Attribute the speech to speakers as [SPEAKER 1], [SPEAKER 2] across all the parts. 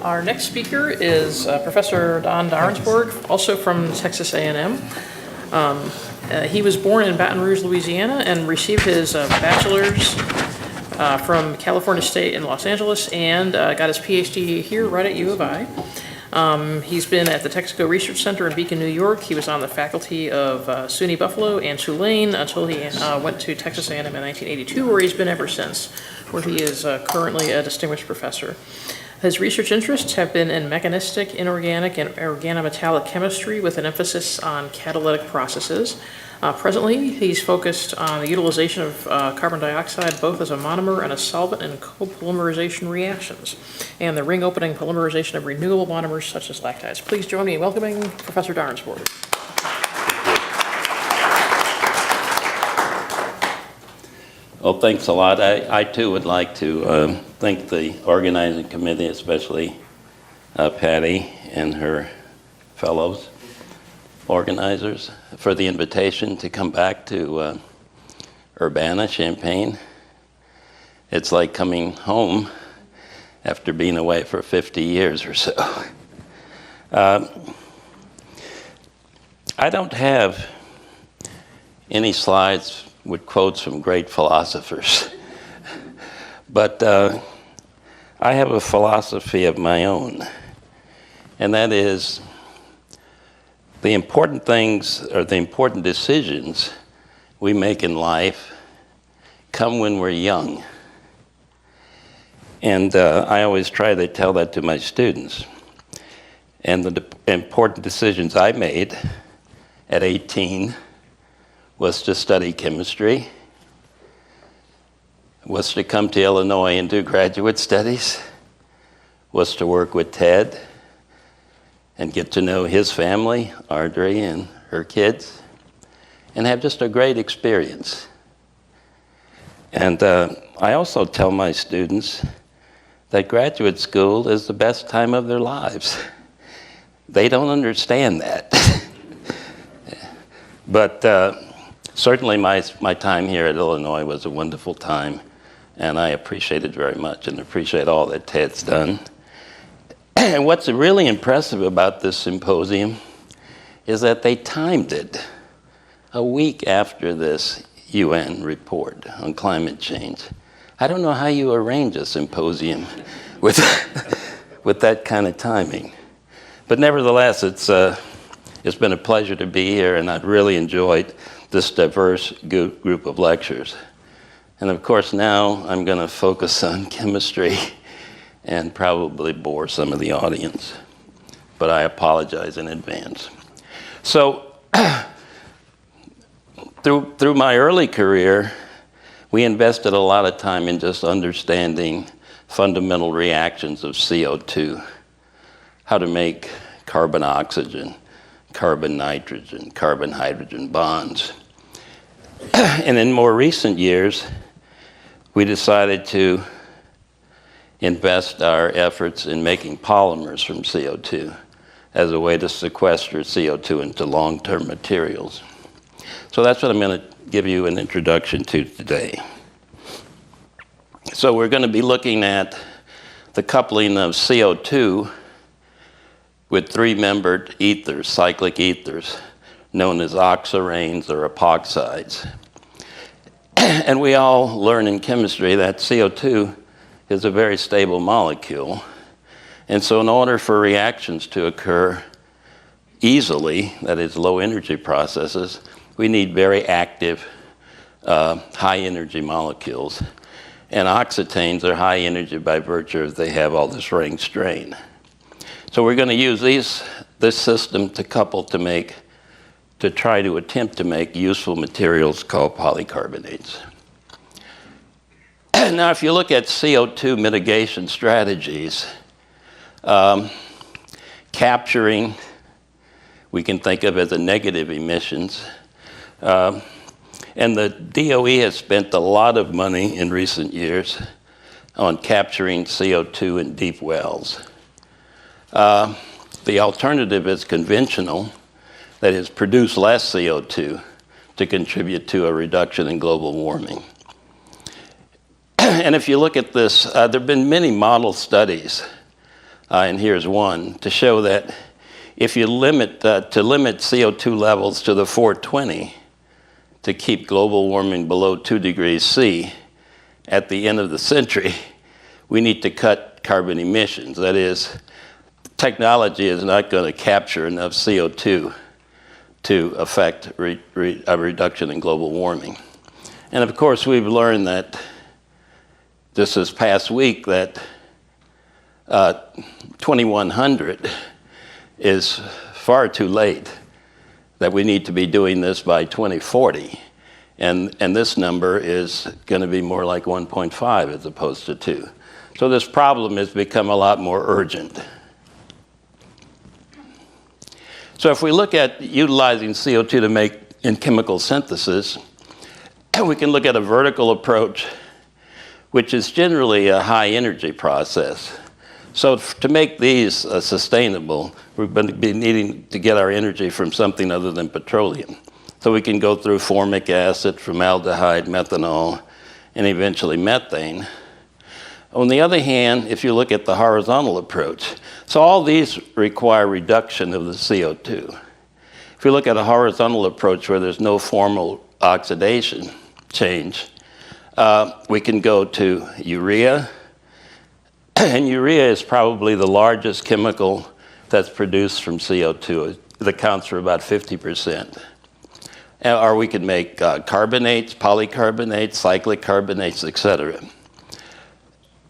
[SPEAKER 1] Our next speaker is Professor Don Darensbourg, also from Texas A&M. He was born in Baton Rouge, Louisiana, and received his bachelor's from California State in Los Angeles, and got his PhD here right at U of I. He's been at the Texaco Research Center in Beacon, New York. He was on the faculty of SUNY Buffalo and Tulane until he went to Texas A&M in 1982, where he's been ever since, where he is currently a distinguished professor. His research interests have been in mechanistic, inorganic, and organometallic chemistry with an emphasis on catalytic processes. Presently, he's focused on the utilization of carbon dioxide both as a monomer and a solvent in copolymerization reactions, and the ring-opening polymerization of renewable monomers such as lactides. Please join me in welcoming Professor Darensbourg.
[SPEAKER 2] Well, thanks a lot. I too would like to thank the organizing committee, especially Patty and her fellows organizers, for the invitation to come back to Urbana-Champaign. It's like coming home after being away for 50 years or so. I don't have any slides with quotes from great philosophers, but I have a philosophy of my own, and that is the important things or the important decisions we make in life come when we're young. And I always try to tell that to my students. And the important decisions I made at 18 was to study chemistry, was to come to Illinois and do graduate studies, was to work with Ted and get to know his family, Audrey and her kids, and have just a great experience. And I also tell my students that graduate school is the best time of their lives. They don't understand that. But certainly my time here at Illinois was a wonderful time, and I appreciate it very much and appreciate all that Ted's done. And what's really impressive about this symposium is that they timed it a week after this UN report on climate change. I don't know how you arrange a symposium with, with that kind of timing. But nevertheless, it's been a pleasure to be here, and I've really enjoyed this diverse group of lectures. And of course, now I'm going to focus on chemistry and probably bore some of the audience, but I apologize in advance. So, through my early career, we invested a lot of time in just understanding fundamental reactions of CO2, how to make carbon-oxygen, carbon-nitrogen, carbon-hydrogen bonds. And in more recent years, we decided to invest our efforts in making polymers from CO2 as a way to sequester CO2 into long-term materials. So that's what I'm going to give you an introduction to today. So we're going to be looking at the coupling of CO2 with three-membered ethers, cyclic ethers, known as oxiranes or epoxides. And we all learn in chemistry that CO2 is a very stable molecule. And so in order for reactions to occur easily, that is low energy processes, we need very active, high energy molecules. And oxetanes are high energy by virtue of they have all this ring strain. So we're going to use this system to couple to try to attempt to make useful materials called polycarbonates. Now, if you look at CO2 mitigation strategies, capturing, we can think of as a negative emissions. And the DOE has spent a lot of money in recent years on capturing CO2 in deep wells. The alternative is conventional, that is, produce less CO2 to contribute to a reduction in global warming. And if you look at this, there have been many model studies and here's one, to show that if you limit CO2 levels to the 420 to keep global warming below 2 degrees C, at the end of the century, we need to cut carbon emissions. That is, technology is not going to capture enough CO2 to affect a reduction in global warming. And of course, we've learned that this past week that 2100 is far too late, that we need to be doing this by 2040. And this number is going to be more like 1.5 as opposed to 2. So this problem has become a lot more urgent. So if we look at utilizing CO2 to make in chemical synthesis, we can look at a vertical approach, which is generally a high energy process. So to make these sustainable, we're going to be needing to get our energy from something other than petroleum. So we can go through formic acid, formaldehyde, methanol, and eventually methane. On the other hand, if you look at the horizontal approach, so all these require reduction of the CO2. If you look at a horizontal approach where there's no formal oxidation change, we can go to urea, and urea is probably the largest chemical that's produced from CO2. It accounts for about 50%. Or we can make carbonates, polycarbonates, cyclic carbonates, etc.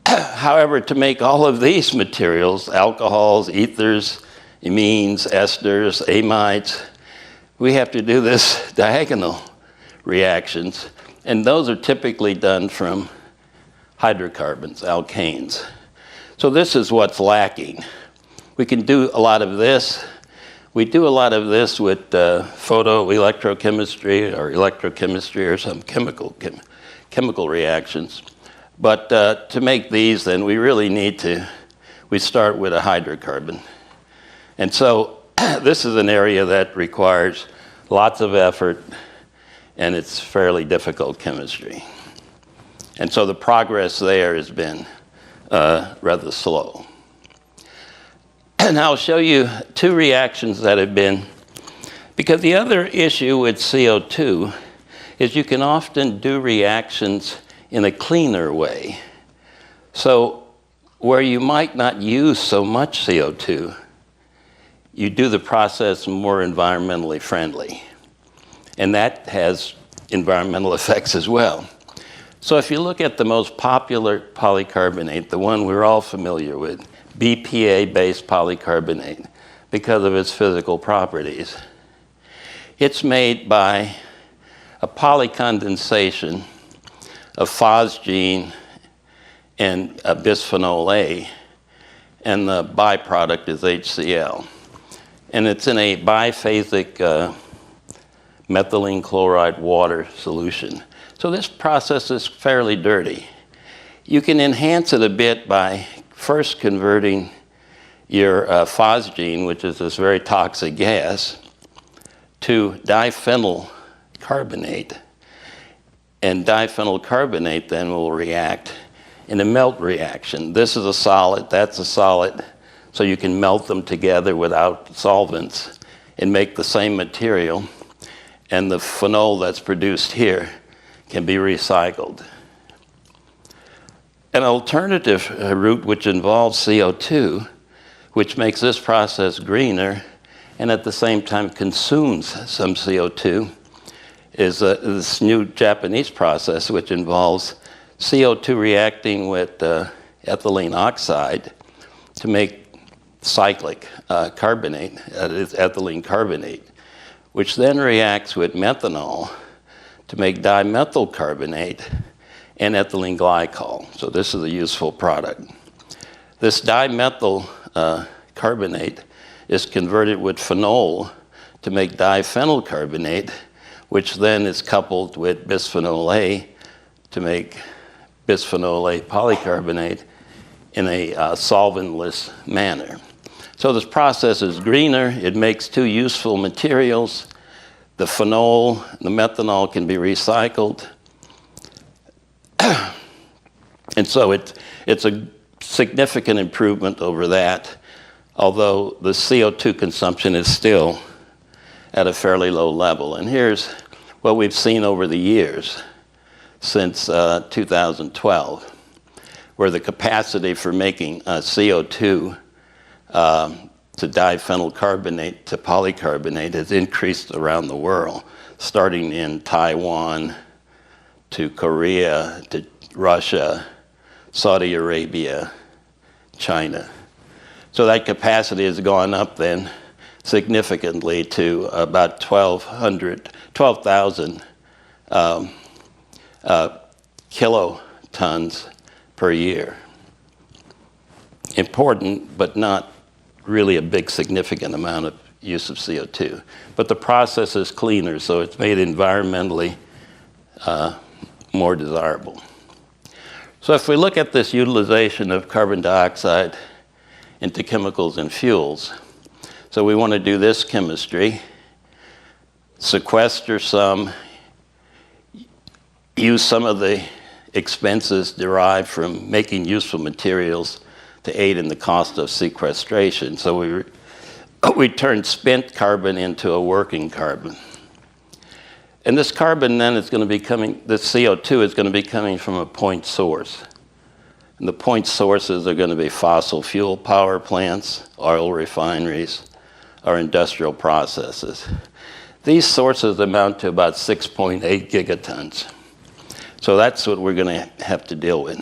[SPEAKER 2] However, to make all of these materials, alcohols, ethers, amines, esters, amides, we have to do this diagonal reactions, and those are typically done from hydrocarbons, alkanes. So this is what's lacking. We can do a lot of this. We do a lot of this with photoelectrochemistry or some chemical reactions. But to make these, then we really need we start with a hydrocarbon. And so this is an area that requires lots of effort, and it's fairly difficult chemistry. And so the progress there has been rather slow. And I'll show you two reactions that have been, because the other issue with CO2 is you can often do reactions in a cleaner way. So where you might not use so much CO2, you do the process more environmentally friendly. And that has environmental effects as well. So if you look at the most popular polycarbonate, the one we're all familiar with, BPA-based polycarbonate, because of its physical properties, it's made by a polycondensation of phosgene and bisphenol A, and the byproduct is HCl. And it's in a biphasic methylene chloride water solution. So this process is fairly dirty. You can enhance it a bit by first converting your phosgene, which is this very toxic gas, to diphenyl carbonate. And diphenyl carbonate then will react in a melt reaction. This is a solid, that's a solid, so you can melt them together without solvents and make the same material. And the phenol that's produced here can be recycled. An alternative route which involves CO2, which makes this process greener and at the same time consumes some CO2, is this new Japanese process which involves CO2 reacting with ethylene oxide to make cyclic carbonate, that is ethylene carbonate, which then reacts with methanol to make dimethyl carbonate and ethylene glycol. So this is a useful product. This dimethyl carbonate is converted with phenol to make diphenyl carbonate, which then is coupled with bisphenol A to make bisphenol A polycarbonate in a solventless manner. So this process is greener. It makes two useful materials. The phenol, the methanol can be recycled. And so it's a significant improvement over that, although the CO2 consumption is still at a fairly low level. And here's what we've seen over the years since 2012, where the capacity for making CO2 to diphenyl carbonate to polycarbonate has increased around the world, starting in Taiwan to Korea to Russia, Saudi Arabia, China. So that capacity has gone up then significantly to about 12,000 kilotons per year. Important, but not really a big significant amount of use of CO2. But the process is cleaner, so it's made environmentally more desirable. So if we look at this utilization of carbon dioxide into chemicals and fuels, so we want to do this chemistry, sequester some, use some of the expenses derived from making useful materials to aid in the cost of sequestration. So we turn spent carbon into a working carbon. And this carbon then is going to be coming, this CO2 is going to be coming from a point source. And the point sources are going to be fossil fuel power plants, oil refineries, or industrial processes. These sources amount to about 6.8 gigatons. So that's what we're going to have to deal with,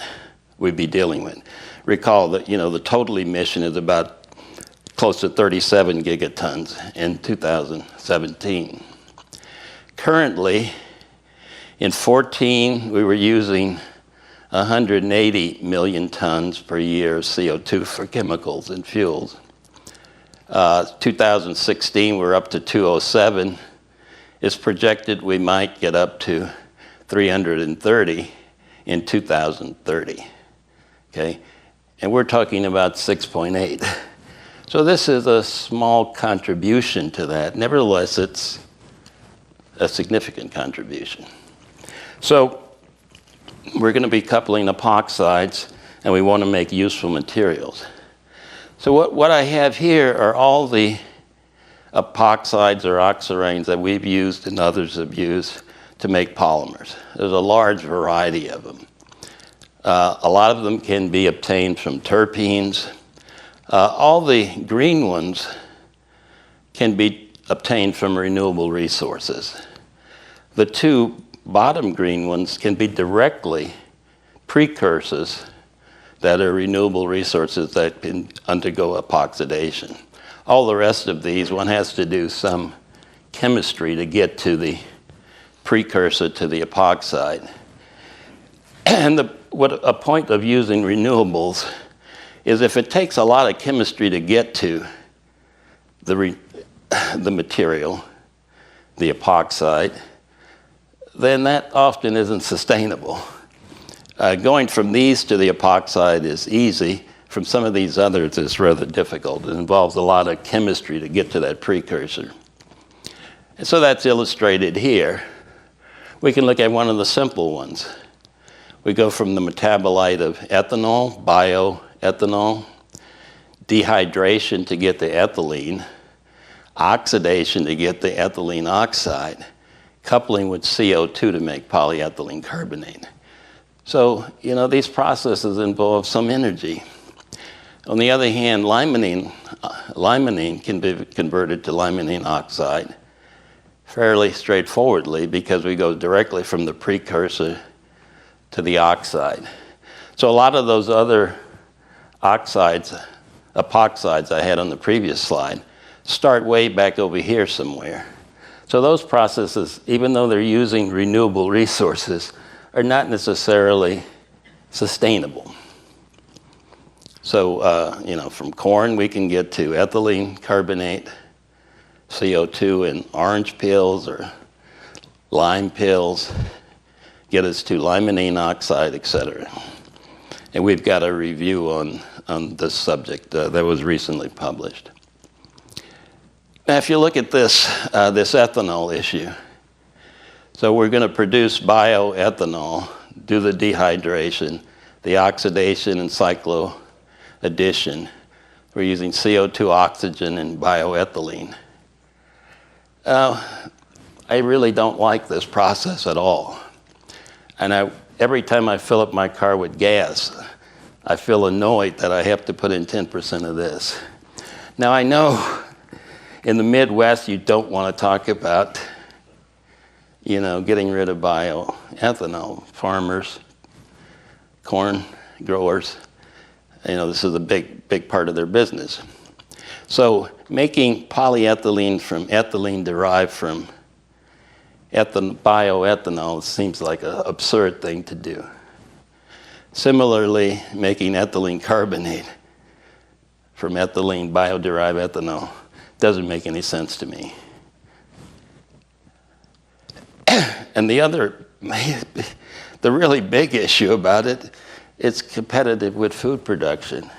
[SPEAKER 2] we'd be dealing with. Recall that, the total emission is about close to 37 gigatons in 2017. Currently, in 2014, we were using 180 million tons per year of CO2 for chemicals and fuels. 2016, we're up to 207. It's projected we might get up to 330 in 2030, okay? And we're talking about 6.8. So this is a small contribution to that. Nevertheless, it's a significant contribution. So we're going to be coupling epoxides, and we want to make useful materials. So what I have here are all the epoxides or oxiranes that we've used and others have used to make polymers. There's a large variety of them. A lot of them can be obtained from terpenes. All the green ones can be obtained from renewable resources. The two bottom green ones can be directly precursors that are renewable resources that can undergo epoxidation. All the rest of these, one has to do some chemistry to get to the precursor to the epoxide. And a point of using renewables is if it takes a lot of chemistry to get to the material, the epoxide, then that often isn't sustainable. Going from these to the epoxide is easy. From some of these others, it's rather difficult. It involves a lot of chemistry to get to that precursor. And so that's illustrated here. We can look at one of the simple ones. We go from the metabolite of ethanol, bioethanol, dehydration to get the ethylene, oxidation to get the ethylene oxide, coupling with CO2 to make polyethylene carbonate. So, these processes involve some energy. On the other hand, limonene can be converted to limonene oxide fairly straightforwardly because we go directly from the precursor to the oxide. So a lot of those other epoxides I had on the previous slide, start way back over here somewhere. So those processes, even though they're using renewable resources, are not necessarily sustainable. So, from corn we can get to ethylene carbonate, CO2 in orange pills or lime pills, get us to limonene oxide, etc. And we've got a review on this subject that was recently published. Now, if you look at this ethanol issue, so we're going to produce bioethanol, do the dehydration, the oxidation and addition. We're using CO2, oxygen, and bioethylene. I really don't like this process at all. And every time I fill up my car with gas, I feel annoyed that I have to put in 10% of this. Now I know in the Midwest you don't want to talk about, getting rid of bioethanol. Farmers, corn growers, this is a big part of their business. So making polyethylene from ethylene derived from bioethanol seems like an absurd thing to do. Similarly, making ethylene carbonate from ethylene bio-derived ethanol doesn't make any sense to me. And the really big issue about it, it's competitive with food production.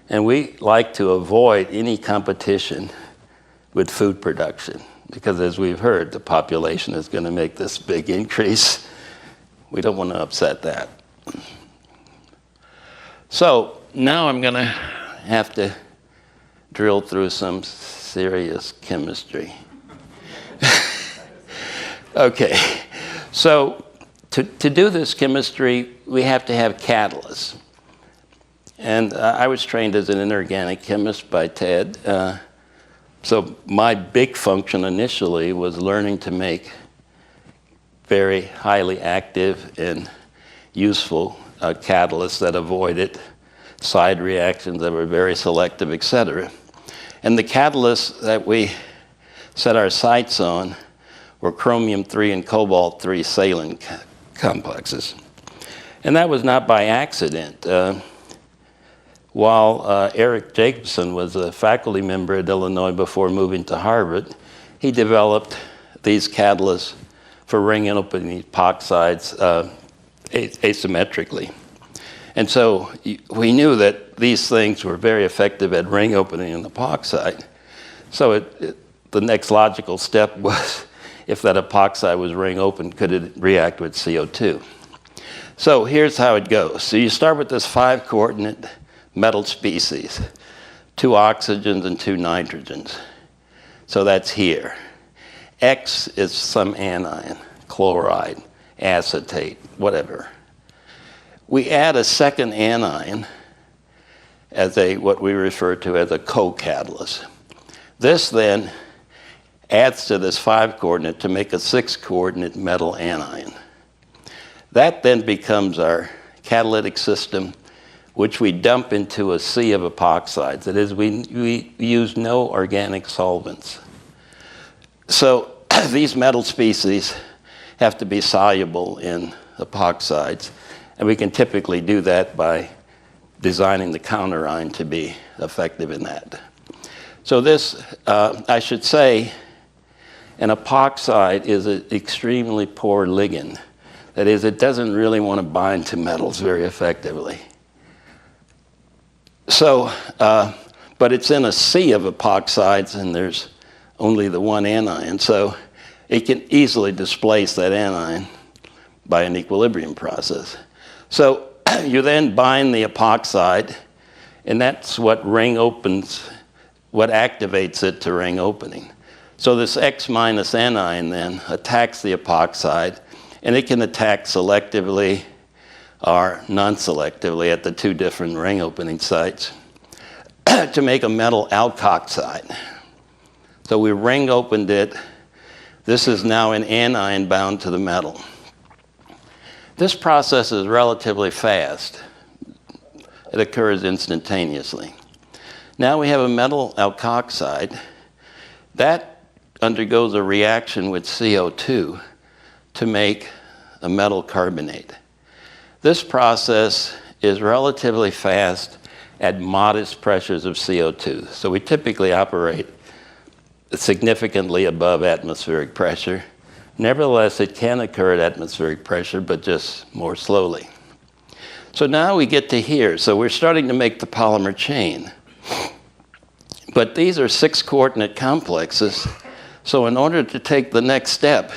[SPEAKER 2] And we like to avoid any competition with food production because, as we've heard, the population is going to make this big increase. We don't want to upset that. So now I'm going to have to drill through some serious chemistry. Okay, so to do this chemistry, we have to have catalysts. And I was trained as an inorganic chemist by Ted. So my big function initially was learning to make very highly active and useful catalysts that avoided side reactions that were very selective, etc. And the catalysts that we set our sights on were chromium-3 and cobalt-3 saline complexes. And that was not by accident. While Eric Jacobson was a faculty member at Illinois before moving to Harvard, he developed these catalysts for ring opening epoxides asymmetrically. And so we knew that these things were very effective at ring opening an epoxide. So the next logical step was, if that epoxide was ring open, could it react with CO2? So here's how it goes. So you start with this 5-coordinate metal species, 2 oxygens and 2 nitrogens. So that's here. X is some anion, chloride, acetate, whatever. We add a second anion as what we refer to as a co-catalyst. This then adds to this 5-coordinate to make a 6-coordinate metal anion. That then becomes our catalytic system, which we dump into a sea of epoxides. That is, we use no organic solvents. So these metal species have to be soluble in epoxides, and we can typically do that by designing the counterion to be effective in that. So this, I should say, an epoxide is an extremely poor ligand. That is, it doesn't really want to bind to metals very effectively. So, but it's in a sea of epoxides, and there's only the one anion. So it can easily displace that anion by an equilibrium process. So you then bind the epoxide, and that's what ring opens, what activates it to ring opening. So this X minus anion then attacks the epoxide, and it can attack selectively or non-selectively at the 2 different ring opening sites to make a metal alkoxide. So we ring opened it. This is now an anion bound to the metal. This process is relatively fast. It occurs instantaneously. Now we have a metal alkoxide. That undergoes a reaction with CO2 to make a metal carbonate. This process is relatively fast at modest pressures of CO2. So we typically operate significantly above atmospheric pressure. Nevertheless, it can occur at atmospheric pressure, but just more slowly. So now we get to here. So we're starting to make the polymer chain. But these are 6-coordinate complexes. So in order to take the next step,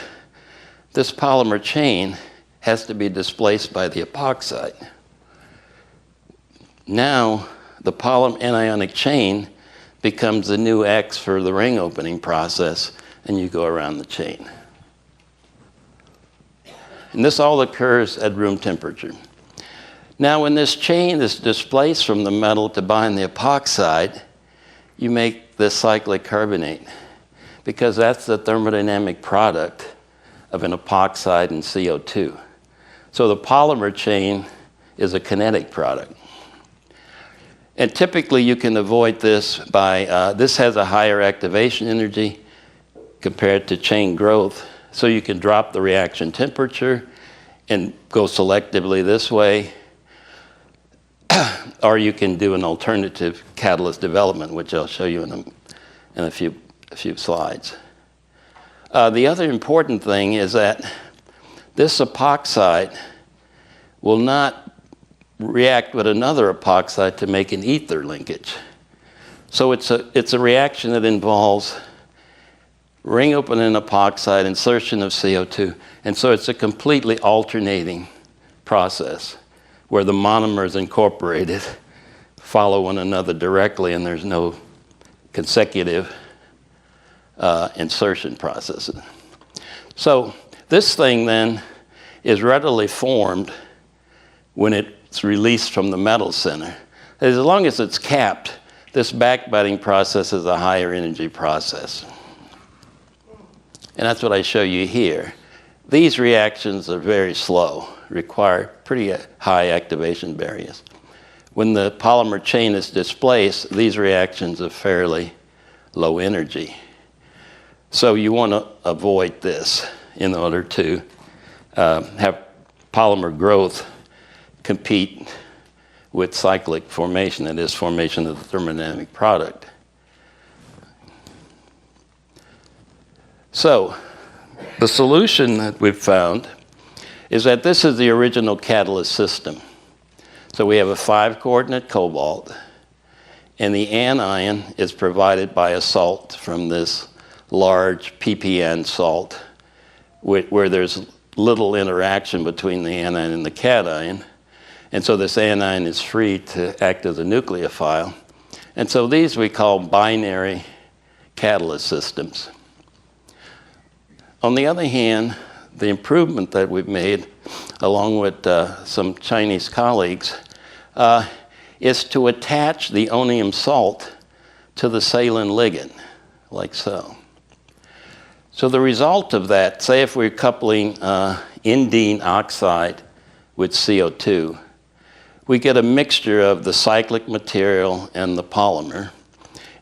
[SPEAKER 2] this polymer chain has to be displaced by the epoxide. Now the anionic chain becomes the new X for the ring opening process, and you go around the chain. And this all occurs at room temperature. Now, when this chain is displaced from the metal to bind the epoxide, you make this cyclic carbonate, because that's the thermodynamic product of an epoxide and CO2. So the polymer chain is a kinetic product. And typically you can avoid this by, this has a higher activation energy compared to chain growth, so you can drop the reaction temperature and go selectively this way, or you can do an alternative catalyst development, which I'll show you in a few slides. The other important thing is that this epoxide will not react with another epoxide to make an ether linkage. So it's a reaction that involves ring opening epoxide, insertion of CO2, and so it's a completely alternating process where the monomers incorporated follow one another directly, and there's no consecutive insertion processes. So this thing then is readily formed when it's released from the metal center. As long as it's capped, this backbiting process is a higher energy process. And that's what I show you here. These reactions are very slow, require pretty high activation barriers. When the polymer chain is displaced, these reactions are fairly low energy. So you want to avoid this in order to have polymer growth compete with cyclic formation, that is, formation of the thermodynamic product. So the solution that we've found is that this is the original catalyst system. So we have a 5-coordinate cobalt, and the anion is provided by a salt from this large ppn salt, where there's little interaction between the anion and the cation. And so this anion is free to act as a nucleophile. And so these we call binary catalyst systems. On the other hand, the improvement that we've made, along with some Chinese colleagues, is to attach the onium salt to the saline ligand, like so. So the result of that, say if we're coupling indene oxide with CO2, we get a mixture of the cyclic material and the polymer.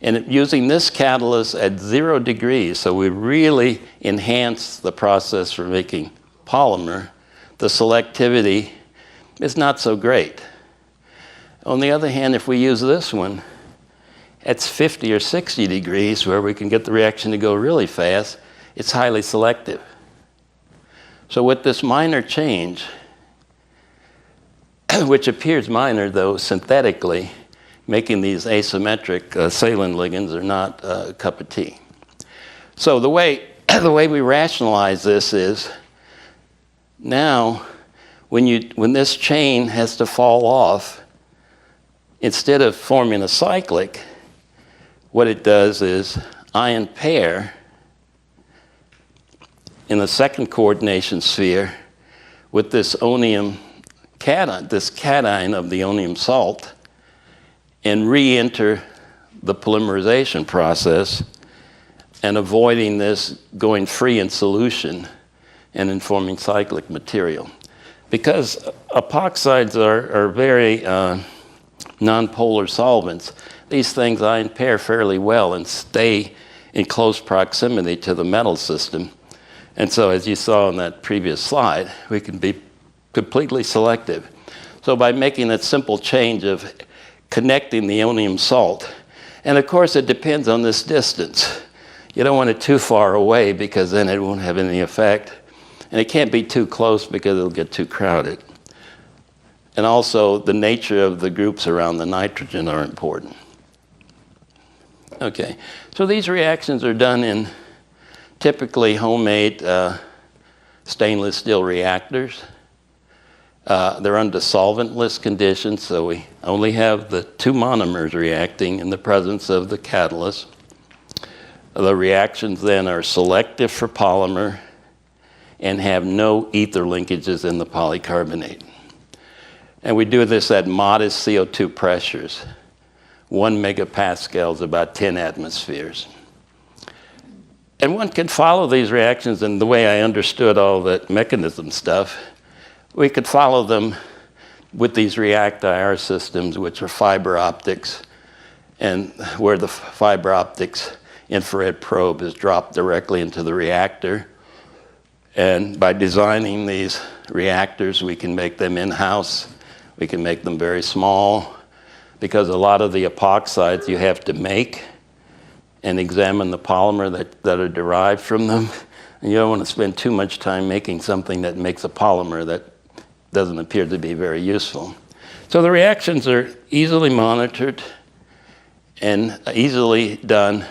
[SPEAKER 2] And using this catalyst at 0 degrees, so we really enhance the process for making polymer, the selectivity is not so great. On the other hand, if we use this one, at 50 or 60 degrees, where we can get the reaction to go really fast, it's highly selective. So with this minor change, which appears minor though synthetically, making these asymmetric saline ligands are not a cup of tea. So the way we rationalize this is, now when this chain has to fall off, instead of forming a cyclic, what it does is ion pair in the second coordination sphere with this onium cation, this cation of the onium salt, and re-enter the polymerization process and avoiding this going free in solution and in forming cyclic material. Because epoxides are very nonpolar solvents, these things ion pair fairly well and stay in close proximity to the metal system. And so as you saw in that previous slide, we can be completely selective. So by making that simple change of connecting the onium salt, and of course it depends on this distance. You don't want it too far away because then it won't have any effect. And it can't be too close because it'll get too crowded. And also the nature of the groups around the nitrogen are important. Okay, so these reactions are done in typically homemade stainless steel reactors. They're under solventless conditions, so we only have the two monomers reacting in the presence of the catalyst. The reactions then are selective for polymer and have no ether linkages in the polycarbonate. And we do this at modest CO2 pressures. 1 megapascal is about 10 atmospheres. And one can follow these reactions, and the way I understood all that mechanism stuff, we could follow them with these react-IR systems, which are fiber optics, and where the fiber optics infrared probe is dropped directly into the reactor. And by designing these reactors, we can make them in-house. We can make them very small, because a lot of the epoxides you have to make and examine the polymer that are derived from them. And you don't want to spend too much time making something that makes a polymer that doesn't appear to be very useful. So the reactions are easily monitored and easily done.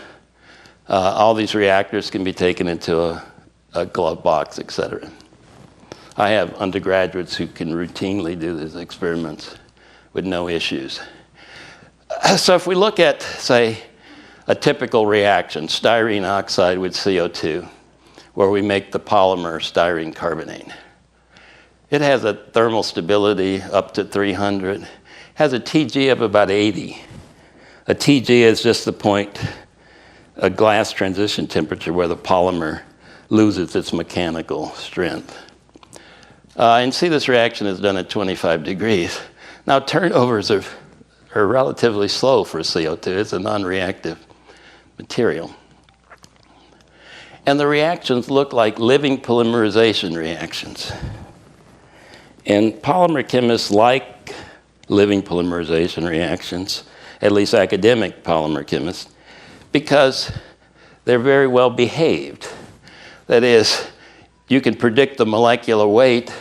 [SPEAKER 2] All these reactors can be taken into a glove box, etc. I have undergraduates who can routinely do these experiments with no issues. So if we look at, say, a typical reaction, styrene oxide with CO2, where we make the polymer styrene carbonate. It has a thermal stability up to 300, has a TG of about 80. A TG is just the point, a glass transition temperature where the polymer loses its mechanical strength. And see, this reaction is done at 25 degrees. Now, turnovers are relatively slow for CO2. It's a non-reactive material. And the reactions look like living polymerization reactions. And polymer chemists like living polymerization reactions, at least academic polymer chemists, because they're very well behaved. That is, you can predict the molecular weight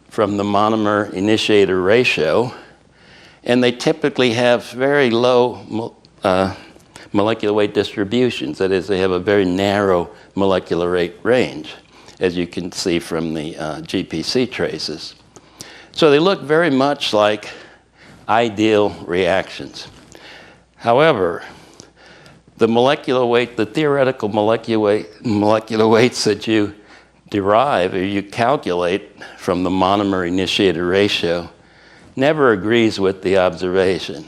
[SPEAKER 2] from the monomer initiator ratio, and they typically have very low molecular weight distributions. That is, they have a very narrow molecular weight range, as you can see from the GPC traces. So they look very much like ideal reactions. However, the molecular weight, the theoretical molecular weights that you derive or you calculate from the monomer initiator ratio never agrees with the observation.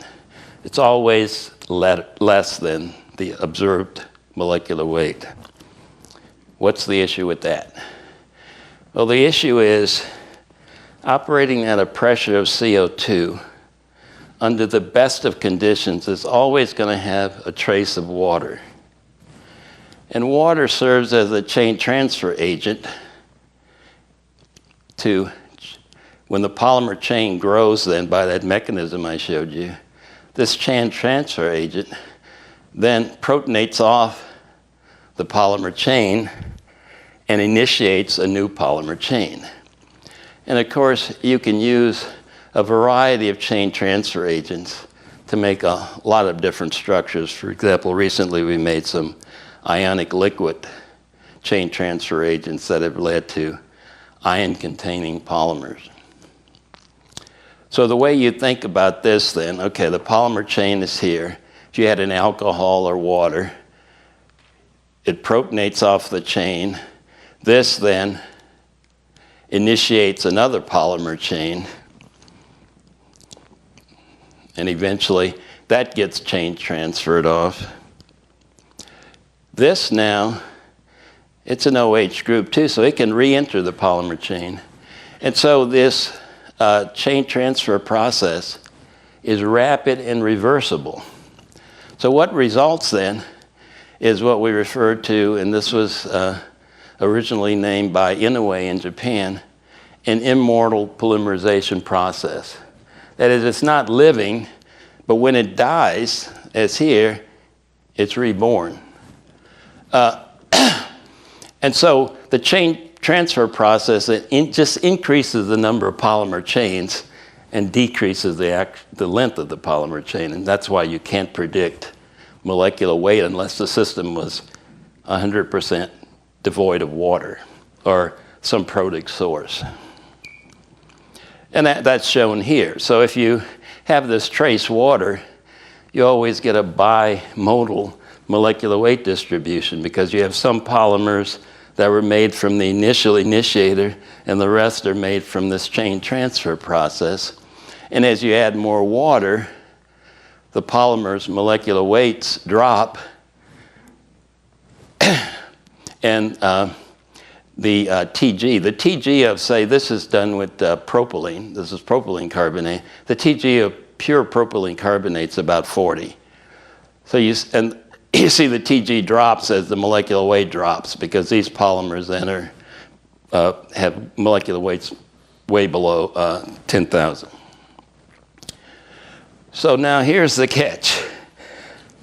[SPEAKER 2] It's always less than the observed molecular weight. What's the issue with that? Well, the issue is operating at a pressure of CO2 under the best of conditions is always going to have a trace of water. And water serves as a chain transfer agent to, when the polymer chain grows then by that mechanism I showed you, this chain transfer agent then protonates off the polymer chain and initiates a new polymer chain. And of course, you can use a variety of chain transfer agents to make a lot of different structures. For example, recently we made some ionic liquid chain transfer agents that have led to ion-containing polymers. So the way you think about this then, okay, the polymer chain is here. If you had an alcohol or water, it protonates off the chain. This then initiates another polymer chain, and eventually that gets chain transferred off. This now, it's an OH group too, so it can re-enter the polymer chain. And so this chain transfer process is rapid and reversible. So what results then is what we referred to, and this was originally named by Inoue in Japan, an immortal polymerization process. That is, it's not living, but when it dies, as here, it's reborn. And so the chain transfer process just increases the number of polymer chains and decreases the length of the polymer chain. And that's why you can't predict molecular weight unless the system was 100% devoid of water or some protic source. And that's shown here. So if you have this trace water, you always get a bimodal molecular weight distribution because you have some polymers that were made from the initial initiator and the rest are made from this chain transfer process. And as you add more water, the polymer's molecular weights drop and the TG of, say, this is done with propylene. This is propylene carbonate. The TG of pure propylene carbonate is about 40. So you see the TG drops as the molecular weight drops because these polymers then have molecular weights way below 10,000. So now here's the catch.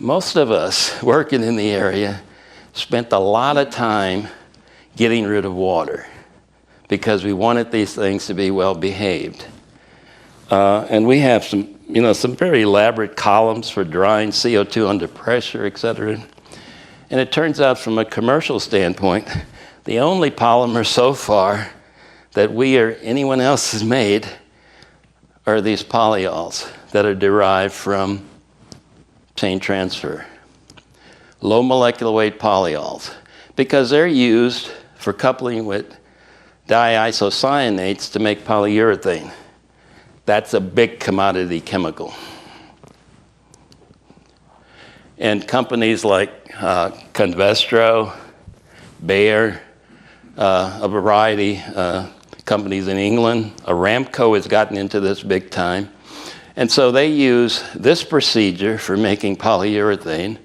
[SPEAKER 2] Most of us working in the area spent a lot of time getting rid of water because we wanted these things to be well behaved. And we have some very elaborate columns for drying CO2 under pressure, et cetera. And it turns out from a commercial standpoint, the only polymer so far that we or anyone else has made are these polyols that are derived from chain transfer. Low molecular weight polyols, because they're used for coupling with diisocyanates to make polyurethane. That's a big commodity chemical. And companies like Convestro, Bayer, a variety companies in England, Aramco has gotten into this big time. And so they use this procedure for making polyurethane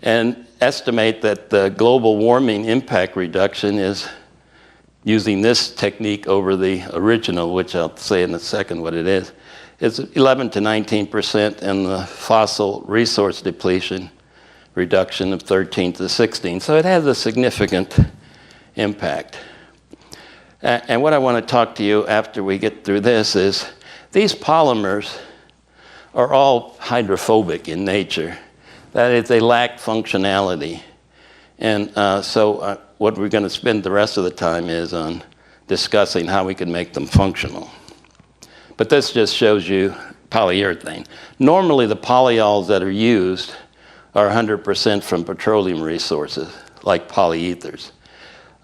[SPEAKER 2] and estimate that the global warming impact reduction is using this technique over the original, which I'll say in a second what it is 11 to 19%, and the fossil resource depletion reduction of 13 to 16. So it has a significant impact. And what I want to talk to you after we get through this is these polymers are all hydrophobic in nature. That is, they lack functionality. And so what we're going to spend the rest of the time is on discussing how we can make them functional. But this just shows you polyurethane. Normally, the polyols that are used are 100% from petroleum resources, like polyethers.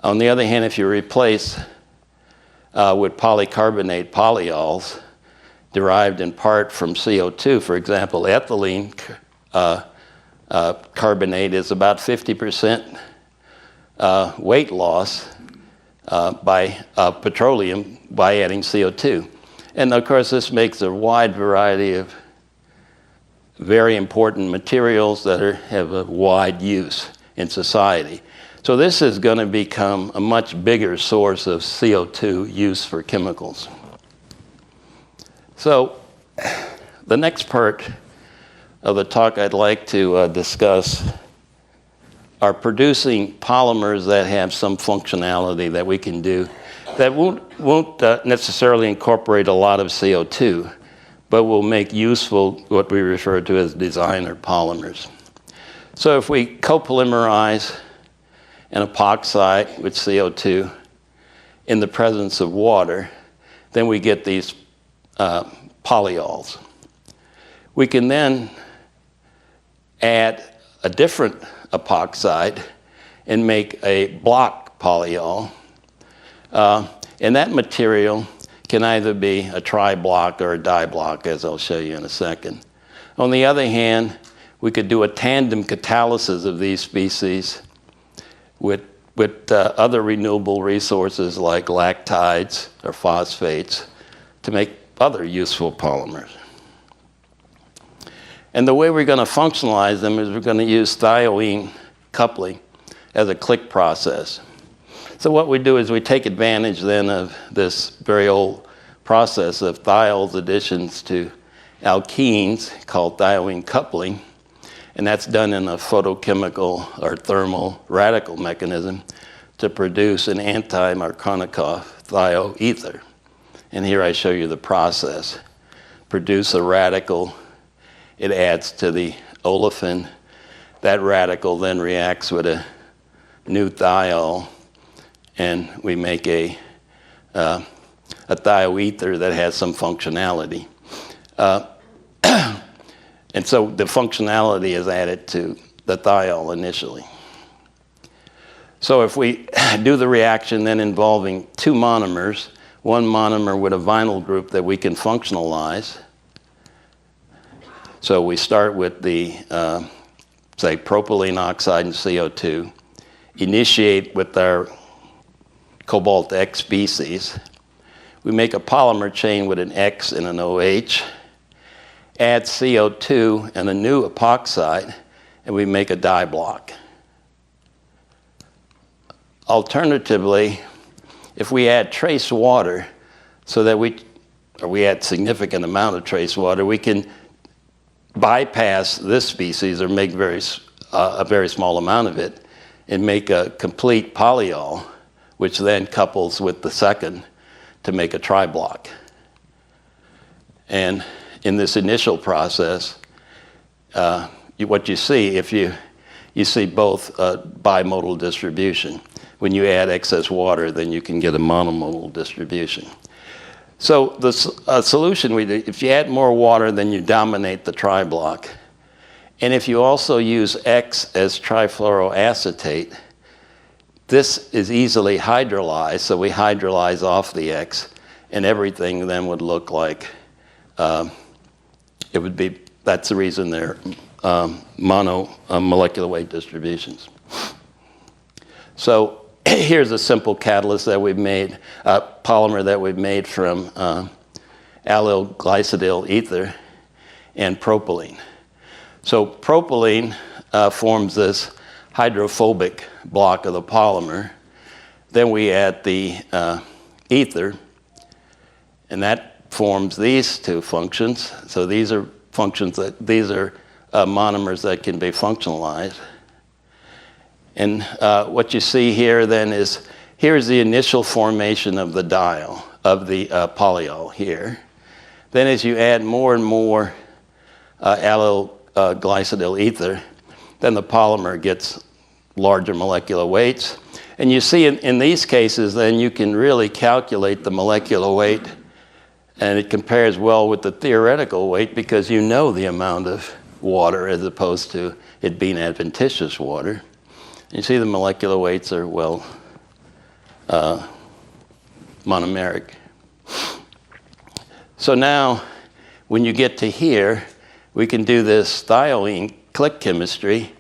[SPEAKER 2] On the other hand, if you replace with polycarbonate polyols, derived in part from CO2, for example, ethylene carbonate is about 50% weight loss by petroleum by adding CO2. And of course, this makes a wide variety of very important materials that have a wide use in society. So this is going to become a much bigger source of CO2 use for chemicals. So the next part of the talk I'd like to discuss are producing polymers that have some functionality that we can do that won't necessarily incorporate a lot of CO2, but will make useful what we refer to as designer polymers. So if we copolymerize an epoxide with CO2 in the presence of water, then we get these polyols. We can then add a different epoxide and make a block polyol. And that material can either be a tri-block or a di-block, as I'll show you in a second. On the other hand, we could do a tandem catalysis of these species with other renewable resources like lactides or phosphates to make other useful polymers. And the way we're going to functionalize them is we're going to use thioene coupling as a click process. So what we do is we take advantage then of this very old process of thiols additions to alkenes called thioene coupling, and that's done in a photochemical or thermal radical mechanism to produce an anti-Markovnikov thioether. And here I show you the process. Produce a radical, it adds to the olefin. That radical then reacts with a new thiol, and we make a a thioether that has some functionality. And so the functionality is added to the thiol initially. So if we do the reaction then involving two monomers, one monomer with a vinyl group that we can functionalize. So we start with the, say, propylene oxide and CO2, initiate with our cobalt X species. We make a polymer chain with an X and an OH, add CO2 and a new epoxide, and we make a dye block. Alternatively, if we add trace water, so that we add significant amount of trace water, we can bypass this species or make a very small amount of it and make a complete polyol, which then couples with the second to make a tri-block. And in this initial process, what you see, if you see both bimodal distribution. When you add excess water, then you can get a monomodal distribution. So the solution we do, if you add more water, then you dominate the tri-block. And if you also use X as trifluoroacetate, this is easily hydrolyzed, so we hydrolyze off the X, and everything then would look like it would be, that's the reason they're mono molecular weight distributions. So here's a simple catalyst that we've made, polymer that we've made from allyl glycidyl ether and propylene. So propylene forms this hydrophobic block of the polymer. Then we add the ether, and that forms these two functions. So these are functions these are monomers that can be functionalized. And what you see here then is, here's the initial formation of the diol, of the polyol here. Then as you add more and more allyl glycidyl ether, then the polymer gets larger molecular weights. And you see in these cases, then you can really calculate the molecular weight, and it compares well with the theoretical weight because you know the amount of water as opposed to it being adventitious water. You see the molecular weights are, well, monomeric. So now, when you get to here, we can do this thiolene click chemistry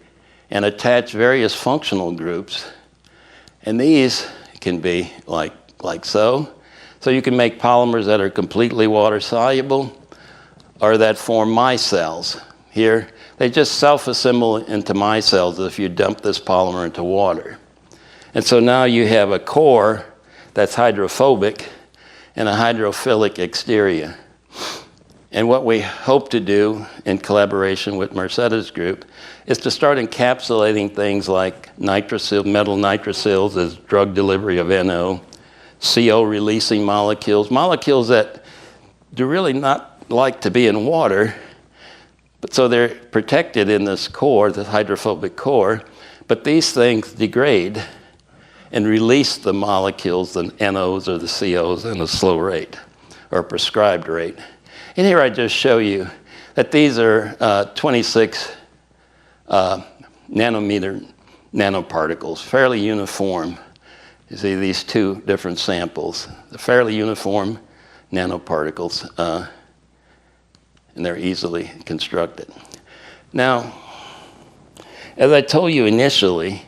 [SPEAKER 2] and attach various functional groups. And these can be like so. So you can make polymers that are completely water soluble or that form micelles. Here, they just self-assemble into micelles if you dump this polymer into water. And so now you have a core that's hydrophobic and a hydrophilic exterior. And what we hope to do in collaboration with Mercedes Group is to start encapsulating things like nitrosyl, metal nitrosyls as drug delivery of NO, CO releasing molecules, molecules that do really not like to be in water, but so they're protected in this core, this hydrophobic core, but these things degrade and release the molecules, the NOs or the COs, in a slow rate or a prescribed rate. And here I just show you that these are 26 nanometer nanoparticles, fairly uniform. You see these two different samples, the fairly uniform nanoparticles, and they're easily constructed. Now, as I told you initially,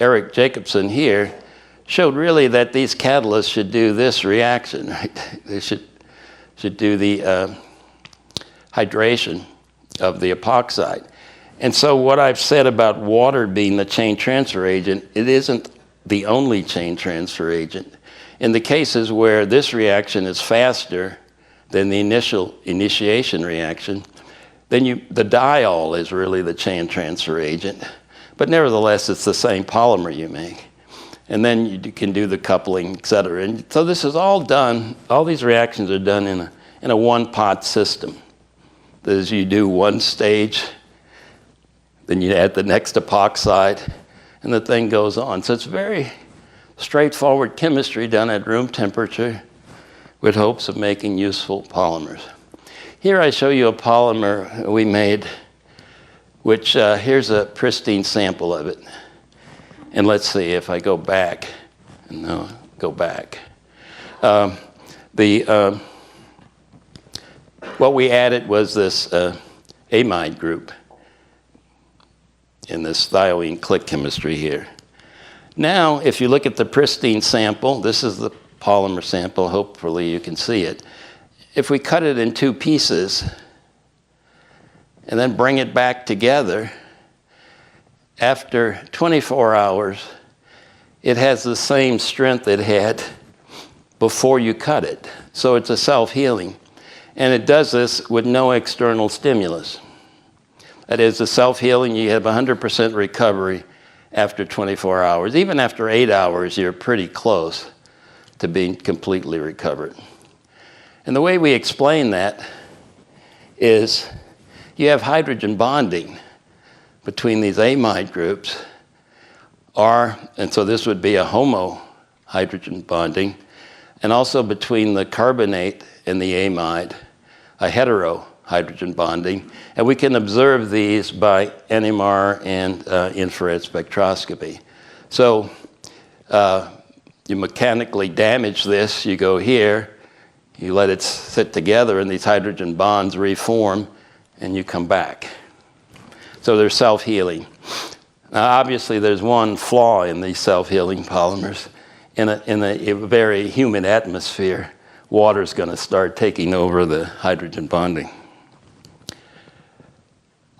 [SPEAKER 2] Eric Jacobson here showed really that these catalysts should do this reaction, right? They should do the hydration of the epoxide. And so what I've said about water being the chain transfer agent, it isn't the only chain transfer agent. In the cases where this reaction is faster than the initiation reaction, then the diol is really the chain transfer agent. But nevertheless, it's the same polymer you make. And then you can do the coupling, et cetera. And so this is all done, all these reactions are done in a one-pot system. That is, you do one stage, then you add the next epoxide, and the thing goes on. So it's very straightforward chemistry done at room temperature with hopes of making useful polymers. Here I show you a polymer we made, which here's a pristine sample of it. And let's see if I go back. No, go back. What we added was this amide group in this thioene click chemistry here. Now, if you look at the pristine sample, this is the polymer sample. Hopefully you can see it. If we cut it in two pieces and then bring it back together, after 24 hours, it has the same strength it had before you cut it. So it's a self-healing. And it does this with no external stimulus. That is, the self-healing, you have 100% recovery after 24 hours. Even after 8 hours, you're pretty close to being completely recovered. And the way we explain that is you have hydrogen bonding between these amide groups, and so this would be a homo hydrogen bonding, and also between the carbonate and the amide, a hetero hydrogen bonding. And we can observe these by NMR and infrared spectroscopy. So you mechanically damage this, you go here, you let it sit together, and these hydrogen bonds reform, and you come back. So they're self-healing. Now, obviously, there's one flaw in these self-healing polymers. In a very humid atmosphere, water's going to start taking over the hydrogen bonding.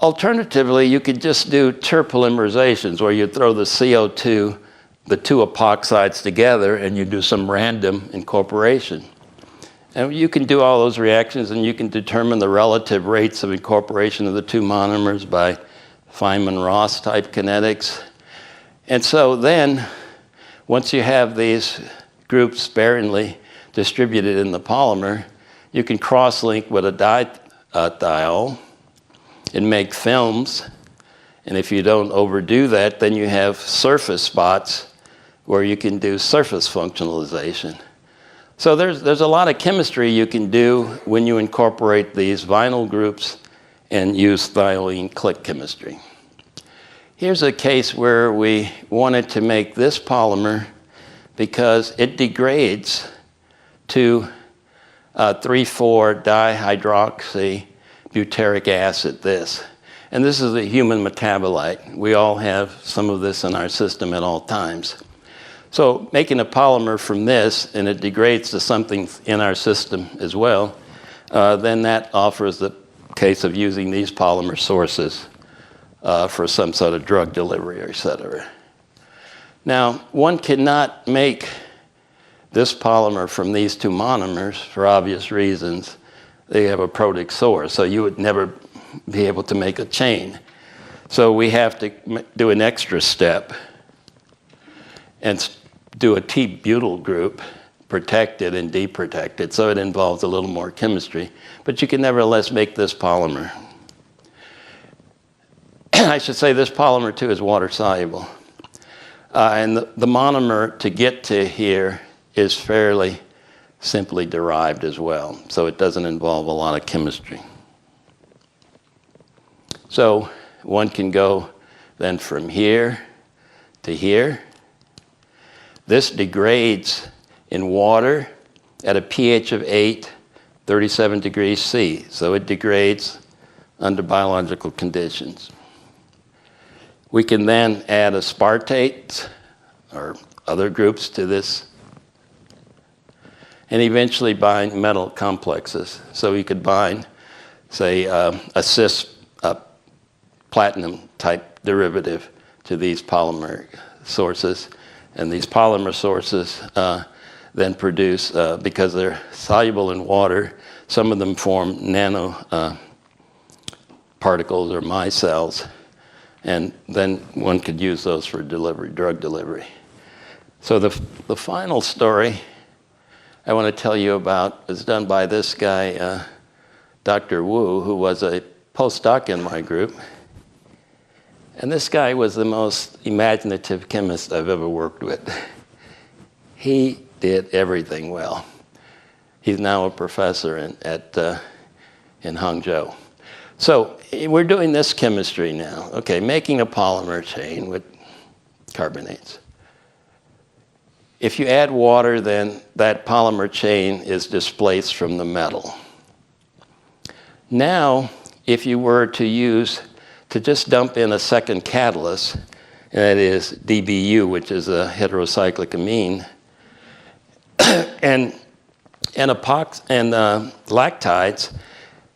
[SPEAKER 2] Alternatively, you could just do terpolymerizations, where you throw the CO2, the two epoxides together, and you do some random incorporation. And you can do all those reactions, and you can determine the relative rates of incorporation of the two monomers by Feynman-Ross type kinetics. And so then, once you have these groups sparingly distributed in the polymer, you can cross-link with a diethiol and make films. And if you don't overdo that, then you have surface spots where you can do surface functionalization. So there's a lot of chemistry you can do when you incorporate these vinyl groups and use thioene click chemistry. Here's a case where we wanted to make this polymer because it degrades to 3,4-dihydroxybutyric acid, this. And this is a human metabolite. We all have some of this in our system at all times. So making a polymer from this, and it degrades to something in our system as well, then that offers the case of using these polymer sources for some sort of drug delivery, et cetera. Now, one cannot make this polymer from these two monomers for obvious reasons. They have a protic source, so you would never be able to make a chain. So we have to do an extra step and do a T-butyl group, protected and deprotected, so it involves a little more chemistry. But you can nevertheless make this polymer. I should say this polymer, too, is water-soluble. And the monomer to get to here is fairly simply derived as well, so it doesn't involve a lot of chemistry. So one can go then from here to here. This degrades in water at a pH of 8, 37 degrees C, so it degrades under biological conditions. We can then add aspartates or other groups to this and eventually bind metal complexes. So we could bind, say, a cis platinum type derivative to these polymer sources. And these polymer sources then produce, because they're soluble in water, some of them form nano particles or micelles. And then one could use those for delivery, drug delivery. So the final story I want to tell you about is done by this guy, Dr. Wu, who was a postdoc in my group. And this guy was the most imaginative chemist I've ever worked with. He did everything well. He's now a professor in Hangzhou. So we're doing this chemistry now. Okay, making a polymer chain with carbonates. If you add water, then that polymer chain is displaced from the metal. Now, if you were to just dump in a second catalyst, and that is DBU, which is a heterocyclic amine, and lactides,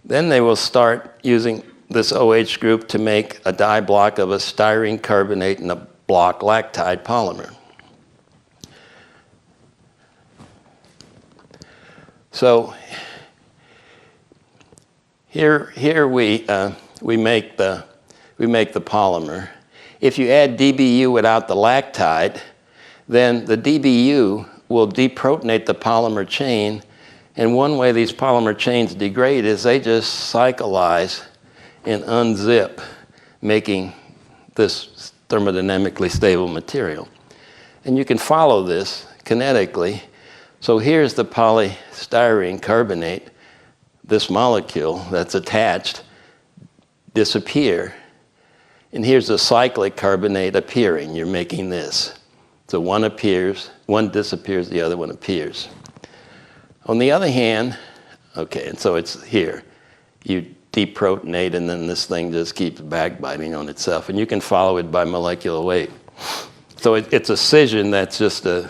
[SPEAKER 2] then they will start using this OH group to make a diblock of a styrene carbonate and a block lactide polymer. So here we make the polymer. If you add DBU without the lactide, then the DBU will deprotonate the polymer chain, and one way these polymer chains degrade is they just cyclize and unzip, making this thermodynamically stable material. And you can follow this kinetically. So here's the polystyrene carbonate, this molecule that's attached, disappear. And here's the cyclic carbonate appearing. You're making this. So one appears, one disappears, the other one appears. On the other hand, okay, and so it's here. You deprotonate, and then this thing just keeps backbiting on itself. And you can follow it by molecular weight. So it's a scission that's just a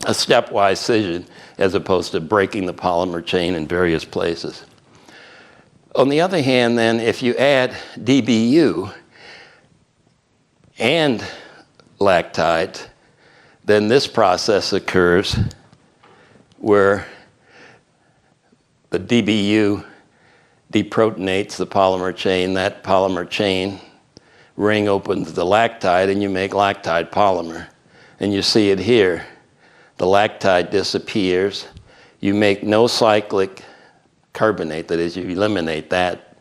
[SPEAKER 2] stepwise scission, as opposed to breaking the polymer chain in various places. On the other hand, then, if you add DBU and lactide, then this process occurs where the DBU deprotonates the polymer chain. That polymer chain ring opens the lactide, and you make lactide polymer. And you see it here. The lactide disappears. You make no cyclic carbonate, that is, you eliminate that,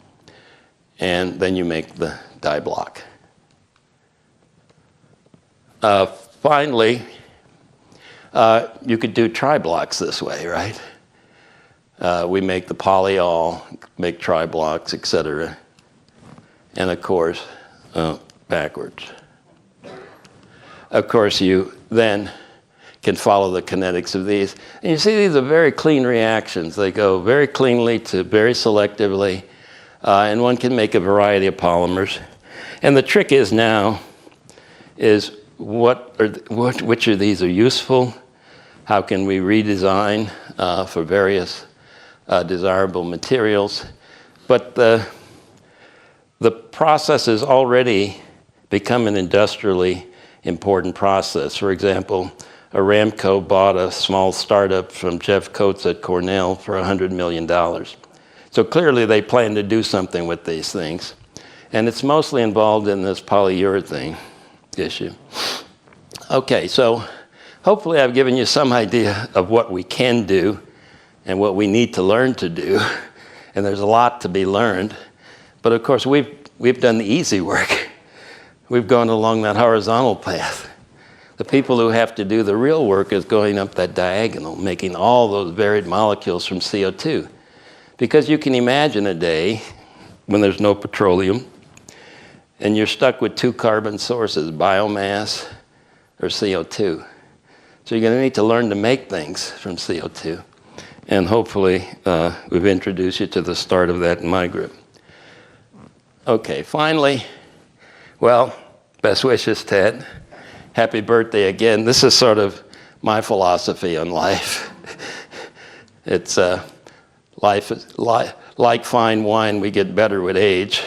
[SPEAKER 2] and then you make the diblock. Finally, you could do triblocks this way, right? We make the polyol, make triblocks, etc. And of course, backwards. Of course, you then can follow the kinetics of these. And you see these are very clean reactions. They go very cleanly to very selectively, and one can make a variety of polymers. And the trick is now is which of these are useful? How can we redesign for various desirable materials? But the process has already become an industrially important process. For example, Aramco bought a small startup from Jeff Coates at Cornell for $100 million. So clearly they plan to do something with these things. And it's mostly involved in this polyurethane issue. Okay, so hopefully I've given you some idea of what we can do and what we need to learn to do. And there's a lot to be learned. But of course, we've done the easy work. We've gone along that horizontal path. The people who have to do the real work is going up that diagonal, making all those varied molecules from CO2. Because you can imagine a day when there's no petroleum, and you're stuck with two carbon sources, biomass or CO2. So you're going to need to learn to make things from CO2. And hopefully, we've introduced you to the start of that in my group. Okay, finally, well, best wishes, Ted. Happy birthday again. This is sort of my philosophy on life. It's life is like fine wine, we get better with age,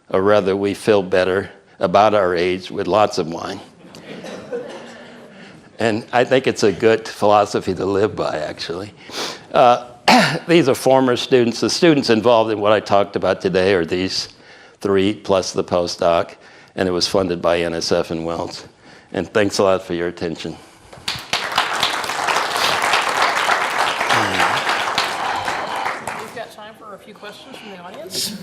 [SPEAKER 2] or rather we feel better about our age with lots of wine. And I think it's a good philosophy to live by, actually. These are former students. The students involved in what I talked about today are these three plus the postdoc, and it was funded by NSF and Wells. And thanks a lot for your attention.
[SPEAKER 1] We've got time for a few questions from the audience.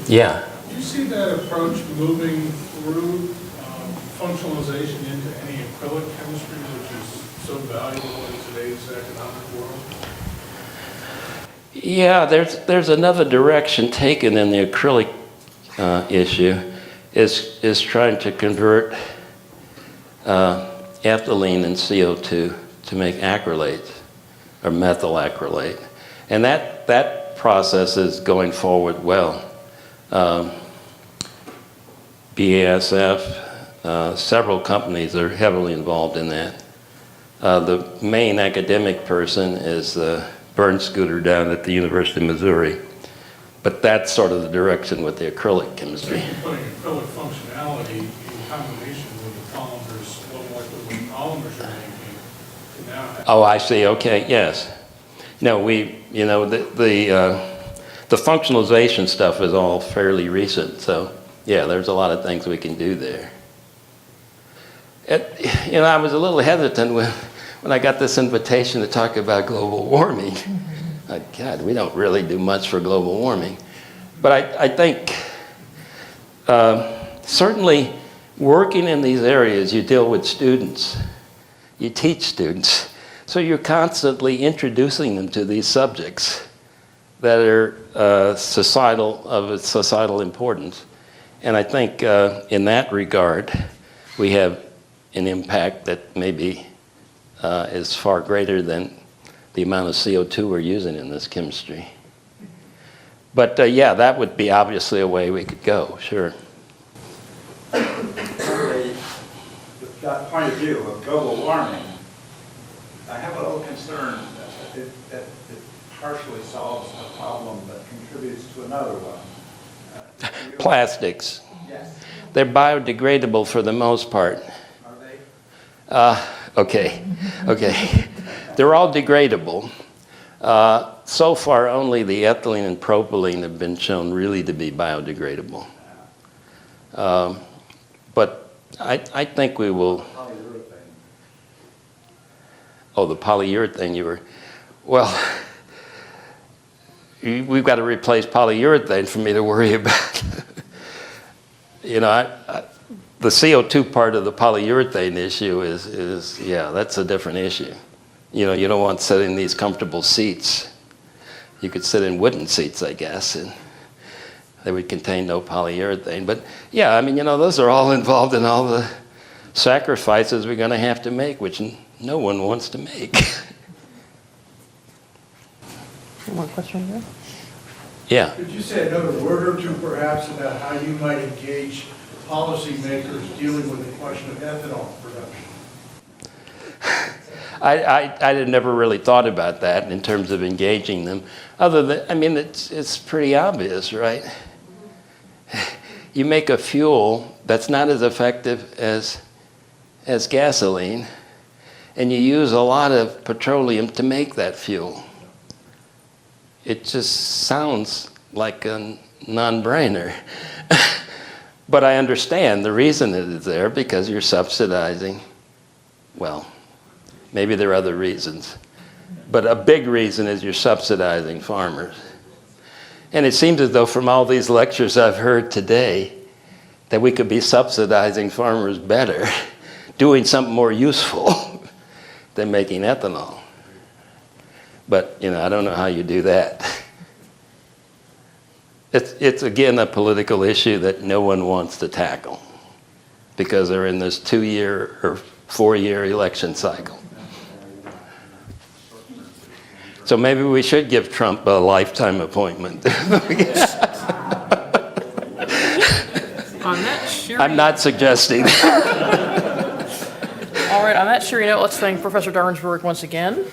[SPEAKER 2] Yeah.
[SPEAKER 3] You see that approach moving through functionalization into any acrylic chemistry, which is so valuable in today's economic world?
[SPEAKER 2] Yeah, there's another direction taken in the acrylic issue, is trying to convert ethylene and CO2 to make acrylate, or methyl acrylate. And that process is going forward well. BASF, several companies are heavily involved in that. The main academic person is Burn Scooter down at the University of Missouri. But that's sort of the direction with the acrylic chemistry.
[SPEAKER 3] Putting acrylic functionality in combination with the polymers, low molecular polymers you're making, to now have.
[SPEAKER 2] Oh, I see. Okay, yes. No, the functionalization stuff is all fairly recent. So, yeah, there's a lot of things we can do there. I was a little hesitant when I got this invitation to talk about global warming. God, we don't really do much for global warming. But I think certainly working in these areas, you deal with students, you teach students, so you're constantly introducing them to these subjects that are of societal importance. And I think in that regard, we have an impact that maybe is far greater than the amount of CO2 we're using in this chemistry. But yeah, that would be obviously a way we could go, sure.
[SPEAKER 4] From that point of view of global warming, I have a little concern that it partially solves a problem but contributes to another one.
[SPEAKER 2] Plastics.
[SPEAKER 4] Yes.
[SPEAKER 2] They're biodegradable for the most part.
[SPEAKER 4] Are they?
[SPEAKER 2] Okay. They're all degradable. So far, only the ethylene and propylene have been shown really to be biodegradable. But I think we will.
[SPEAKER 4] Polyurethane.
[SPEAKER 2] Oh, the polyurethane well, we've got to replace polyurethane for me to worry about. The CO2 part of the polyurethane issue is that's a different issue. You don't want to sit in these comfortable seats. You could sit in wooden seats, I guess, and they would contain no polyurethane. But yeah, those are all involved in all the sacrifices we're going to have to make, which no one wants to make.
[SPEAKER 1] One question here?
[SPEAKER 2] Yeah.
[SPEAKER 5] Could you say another word or two perhaps about how you might engage policymakers dealing with the question of ethanol production?
[SPEAKER 2] I had never really thought about that in terms of engaging them. Other than, it's pretty obvious, right? You make a fuel that's not as effective as gasoline, and you use a lot of petroleum to make that fuel. It just sounds like a non-brainer. But I understand the reason it is there, because you're subsidizing, well, maybe there are other reasons, but a big reason is you're subsidizing farmers. And it seems as though from all these lectures I've heard today that we could be subsidizing farmers better, doing something more useful than making ethanol. But, I don't know how you do that. It's again a political issue that no one wants to tackle because they're in this 2-year or 4-year election cycle. So maybe we should give Trump a lifetime appointment.
[SPEAKER 1] On that cheery,
[SPEAKER 2] I'm not suggesting.
[SPEAKER 1] all right, on that cheery note, let's thank Professor Darensbourg once again.